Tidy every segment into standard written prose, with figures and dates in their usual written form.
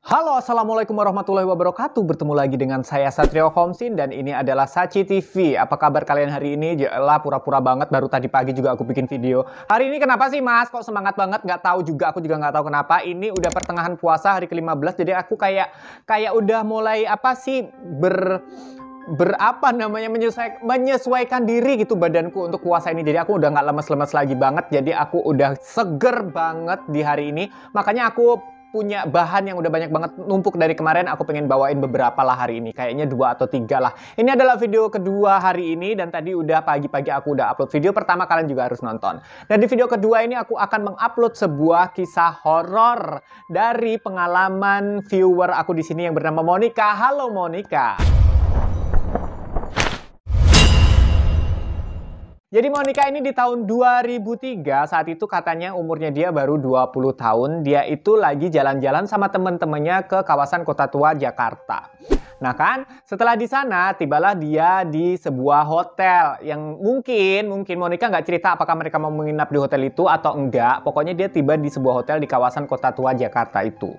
Halo, assalamualaikum warahmatullahi wabarakatuh. Bertemu lagi dengan saya Satrio Komsin dan ini adalah Sachi TV. Apa kabar kalian hari ini? Yaelah, pura-pura banget. Baru tadi pagi juga aku bikin video. Hari ini kenapa sih mas? Kok semangat banget? Nggak tahu juga. Aku juga nggak tahu kenapa. Ini udah pertengahan puasa hari ke-15. Jadi aku kayak udah mulai apa sih berapa namanya menyesuaikan diri gitu badanku untuk puasa ini. Jadi aku udah nggak lemes-lemes lagi banget. Jadi aku udah seger banget di hari ini. Makanya aku punya bahan yang udah banyak banget numpuk dari kemarin. Aku pengen bawain beberapa lah hari ini. Kayaknya 2 atau 3 lah. Ini adalah video kedua hari ini. Dan tadi udah pagi-pagi aku udah upload video pertama. Kalian juga harus nonton. Dan di video kedua ini aku akan mengupload sebuah kisah horor dari pengalaman viewer aku di sini yang bernama Monica. Halo Monica. Jadi Monica ini di tahun 2003, saat itu katanya umurnya dia baru 20 tahun. Dia itu lagi jalan-jalan sama temen-temennya ke kawasan Kota Tua, Jakarta. Nah kan, setelah di sana tibalah dia di sebuah hotel yang mungkin Monica nggak cerita apakah mereka mau menginap di hotel itu atau enggak. Pokoknya dia tiba di sebuah hotel di kawasan Kota Tua, Jakarta itu.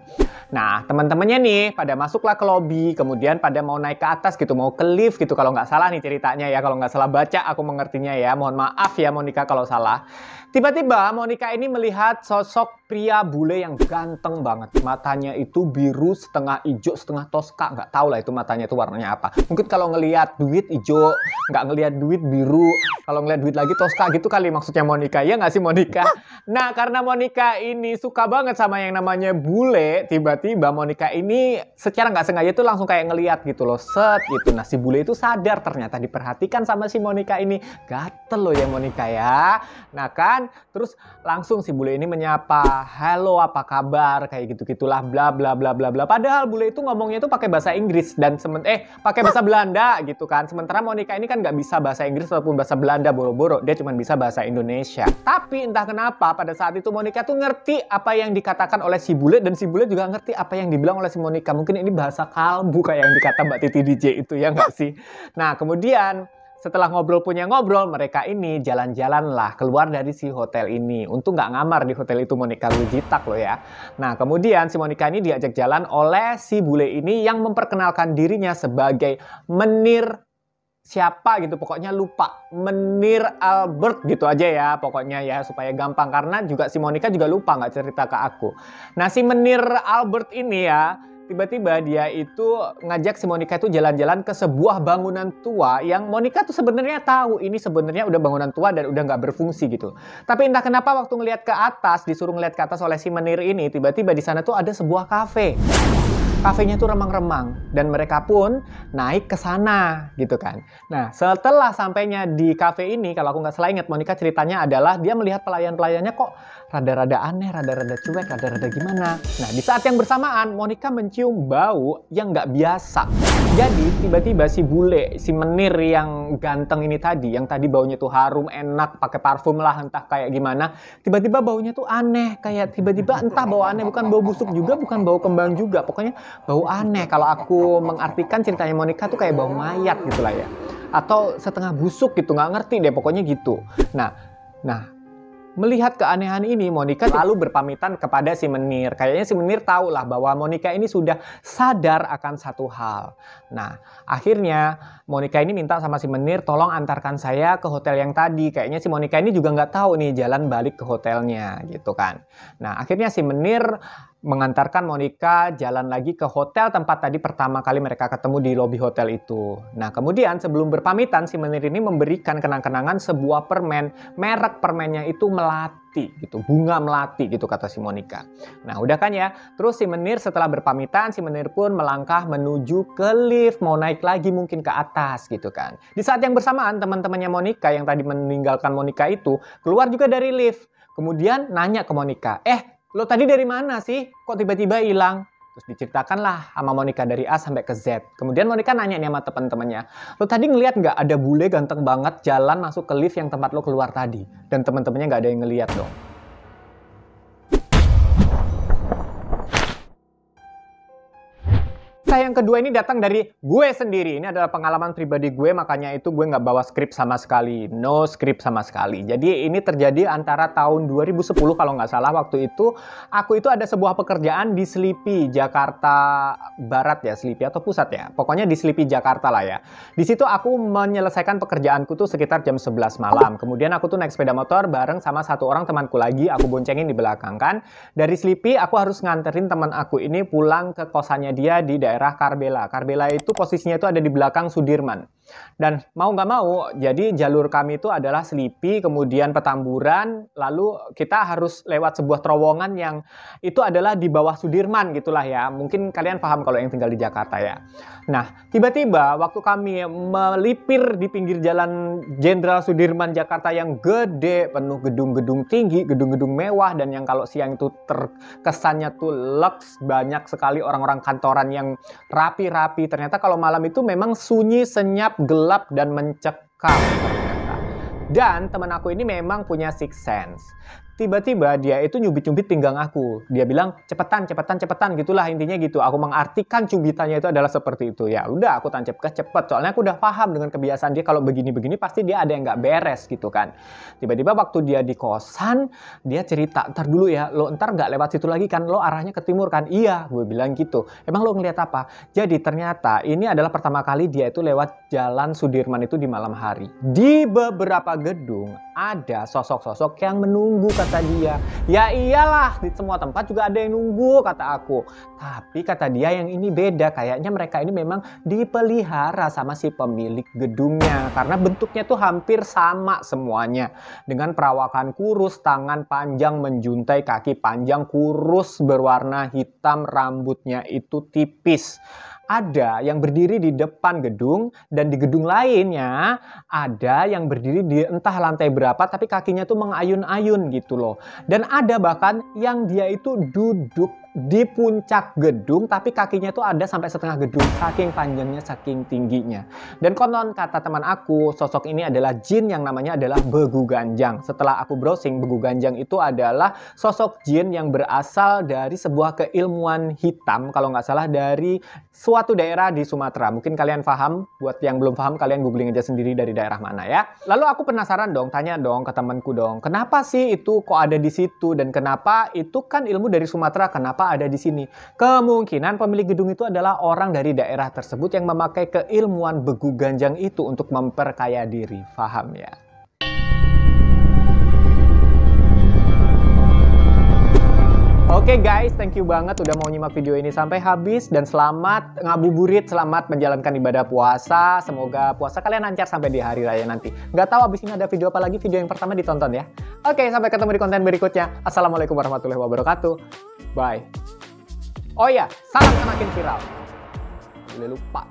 Nah, teman-temannya nih pada masuklah ke lobi, kemudian pada mau naik ke atas gitu, mau ke lift gitu kalau nggak salah nih ceritanya ya, kalau nggak salah baca aku mengertinya ya. Mohon maaf ya Monica kalau salah. Tiba-tiba Monica ini melihat sosok pria bule yang ganteng banget. Matanya itu biru, setengah hijau, setengah toska. Nggak tahu lah itu matanya itu warnanya apa. Mungkin kalau ngelihat duit hijau, nggak ngelihat duit biru. Kalau ngelihat duit lagi toska gitu kali maksudnya Monica. Ya nggak sih Monica? Nah karena Monica ini suka banget sama yang namanya bule, tiba-tiba Monica ini secara nggak sengaja tuh langsung kayak ngelihat gitu loh. Set gitu. Nah si bule itu sadar ternyata diperhatikan sama si Monica ini. Gatel loh ya Monica ya. Nah kan. Terus langsung si bule ini menyapa, halo apa kabar, kayak gitu-gitulah, bla bla bla bla bla. Padahal bule itu ngomongnya itu pakai bahasa Inggris dan pakai bahasa Belanda gitu kan. Sementara Monica ini kan nggak bisa bahasa Inggris ataupun bahasa Belanda boro-boro, dia cuma bisa bahasa Indonesia. Tapi entah kenapa pada saat itu Monica tuh ngerti apa yang dikatakan oleh si bule dan si bule juga ngerti apa yang dibilang oleh si Monica. Mungkin ini bahasa kalbu kayak yang dikata Mbak Titi DJ itu ya nggak sih? Nah kemudian setelah ngobrol punya ngobrol, mereka ini jalan-jalan lah keluar dari si hotel ini. Untung nggak ngamar di hotel itu Monica Lujitak loh ya. Nah kemudian si Monica ini diajak jalan oleh si bule ini yang memperkenalkan dirinya sebagai Menir siapa gitu. Pokoknya lupa. Menir Albert gitu aja ya pokoknya ya supaya gampang. Karena juga si Monica juga lupa nggak cerita ke aku. Nah si Menir Albert ini ya tiba-tiba dia itu ngajak si Monica itu jalan-jalan ke sebuah bangunan tua yang Monica tuh sebenarnya tahu ini sebenarnya udah bangunan tua dan udah nggak berfungsi gitu. Tapi entah kenapa waktu ngelihat ke atas, disuruh ngelihat ke atas oleh si Menir ini, tiba-tiba di sana tuh ada sebuah kafe. Kafenya tuh remang-remang dan mereka pun naik ke sana gitu kan. Nah setelah sampainya di kafe ini, kalau aku nggak salah ingat Monica ceritanya adalah dia melihat pelayan-pelayannya kok rada-rada aneh, rada-rada cuek, rada-rada gimana. Nah di saat yang bersamaan Monica mencium bau yang nggak biasa. Jadi tiba-tiba si bule, si Menir yang ganteng ini tadi, yang tadi baunya tuh harum, enak, pakai parfum lah entah kayak gimana. Tiba-tiba baunya tuh aneh, kayak tiba-tiba entah bau aneh, bukan bau busuk juga, bukan bau kembang juga. Pokoknya bau aneh. Kalau aku mengartikan ceritanya Monica tuh kayak bau mayat gitu lah ya. Atau setengah busuk gitu, nggak ngerti deh pokoknya gitu. Nah, melihat keanehan ini, Monica lalu berpamitan kepada si Menir. Kayaknya si Menir tahu lah bahwa Monica ini sudah sadar akan satu hal. Nah, akhirnya Monica ini minta sama si Menir, tolong antarkan saya ke hotel yang tadi. Kayaknya si Monica ini juga nggak tahu nih jalan balik ke hotelnya gitu kan. Nah, akhirnya si Menir mengantarkan Monica jalan lagi ke hotel tempat tadi pertama kali mereka ketemu di lobi hotel itu. Nah kemudian sebelum berpamitan si Menir ini memberikan kenang-kenangan sebuah permen. Merek permennya itu melati gitu, bunga melati gitu kata si Monica. Nah udah kan ya, terus si Menir setelah berpamitan si Menir pun melangkah menuju ke lift, mau naik lagi mungkin ke atas gitu kan. Di saat yang bersamaan teman-temannya Monica yang tadi meninggalkan Monica itu keluar juga dari lift. Kemudian nanya ke Monica, lo tadi dari mana sih? Kok tiba-tiba hilang? Terus diceritakanlah sama Monica dari A sampai ke Z. Kemudian Monica nanya nih sama teman-temannya, lo tadi ngeliat nggak ada bule ganteng banget jalan masuk ke lift yang tempat lo keluar tadi? Dan teman-temannya nggak ada yang ngeliat dong. Kisah yang kedua ini datang dari gue sendiri. Ini adalah pengalaman pribadi gue, makanya itu gue nggak bawa skrip sama sekali. No skrip sama sekali. Jadi ini terjadi antara tahun 2010 kalau nggak salah. Waktu itu aku itu ada sebuah pekerjaan di Selipi, Jakarta Barat ya, Selipi atau Pusat ya. Pokoknya di Selipi, Jakarta lah ya. Di situ aku menyelesaikan pekerjaanku tuh sekitar jam 11 malam. Kemudian aku tuh naik sepeda motor bareng sama satu orang temanku lagi. Aku boncengin di belakang kan. Dari Selipi aku harus nganterin teman aku ini pulang ke kosannya dia di daerah Karbela. Karbela itu posisinya itu ada di belakang Sudirman. Dan mau nggak mau, jadi jalur kami itu adalah Selipi, kemudian Petamburan, lalu kita harus lewat sebuah terowongan yang itu adalah di bawah Sudirman gitulah ya. Mungkin kalian paham kalau yang tinggal di Jakarta ya. Nah, tiba-tiba waktu kami melipir di pinggir jalan Jenderal Sudirman Jakarta yang gede, penuh gedung-gedung tinggi, gedung-gedung mewah, dan yang kalau siang itu terkesannya tuh lux, banyak sekali orang-orang kantoran yang rapi-rapi. Ternyata kalau malam itu memang sunyi, senyap, gelap, dan mencekam ternyata. Dan teman aku ini memang punya sixth sense. Tiba-tiba dia itu nyubit-nyubit pinggang aku. Dia bilang, cepetan, cepetan, cepetan, gitulah intinya gitu. Aku mengartikan cubitannya itu adalah seperti itu. Ya udah, aku tancap gas cepet. Soalnya aku udah paham dengan kebiasaan dia kalau begini-begini pasti dia ada yang nggak beres gitu kan. Tiba-tiba waktu dia di kosan, dia cerita, ntar dulu ya, lo ntar nggak lewat situ lagi kan, lo arahnya ke timur kan? Iya, gue bilang gitu. Emang lo ngeliat apa? Jadi ternyata ini adalah pertama kali dia itu lewat jalan Sudirman itu di malam hari. Di beberapa gedung ada sosok-sosok yang menunggu kata dia. Ya iyalah, di semua tempat juga ada yang nunggu kata aku. Tapi kata dia yang ini beda. Kayaknya mereka ini memang dipelihara sama si pemilik gedungnya. Karena bentuknya tuh hampir sama semuanya. Dengan perawakan kurus, tangan panjang menjuntai, kaki panjang kurus berwarna hitam, rambutnya itu tipis. Ada yang berdiri di depan gedung dan di gedung lainnya ada yang berdiri di entah lantai berapa tapi kakinya tuh mengayun-ayun gitu loh. Dan ada bahkan yang dia itu duduk di puncak gedung tapi kakinya tuh ada sampai setengah gedung, saking panjangnya, saking tingginya. Dan konon kata teman aku, sosok ini adalah jin yang namanya adalah Begu Ganjang. Setelah aku browsing, Begu Ganjang itu adalah sosok jin yang berasal dari sebuah keilmuan hitam, kalau nggak salah dari suatu daerah di Sumatera. Mungkin kalian paham, buat yang belum paham kalian googling aja sendiri dari daerah mana ya. Lalu aku penasaran dong, tanya dong ke temanku dong, kenapa sih itu kok ada di situ dan kenapa itu kan ilmu dari Sumatera, kenapa ada di sini? Kemungkinan pemilik gedung itu adalah orang dari daerah tersebut yang memakai keilmuan Begu Ganjang itu untuk memperkaya diri. Paham ya? Oke guys, thank you banget udah mau nyimak video ini sampai habis. Dan selamat ngabuburit, selamat menjalankan ibadah puasa. Semoga puasa kalian lancar sampai di hari raya nanti. Nggak tahu abis ini ada video apa lagi, video yang pertama ditonton ya. Oke, sampai ketemu di konten berikutnya. Assalamualaikum warahmatullahi wabarakatuh. Bye. Oh iya, salam semakin viral. Boleh lupa.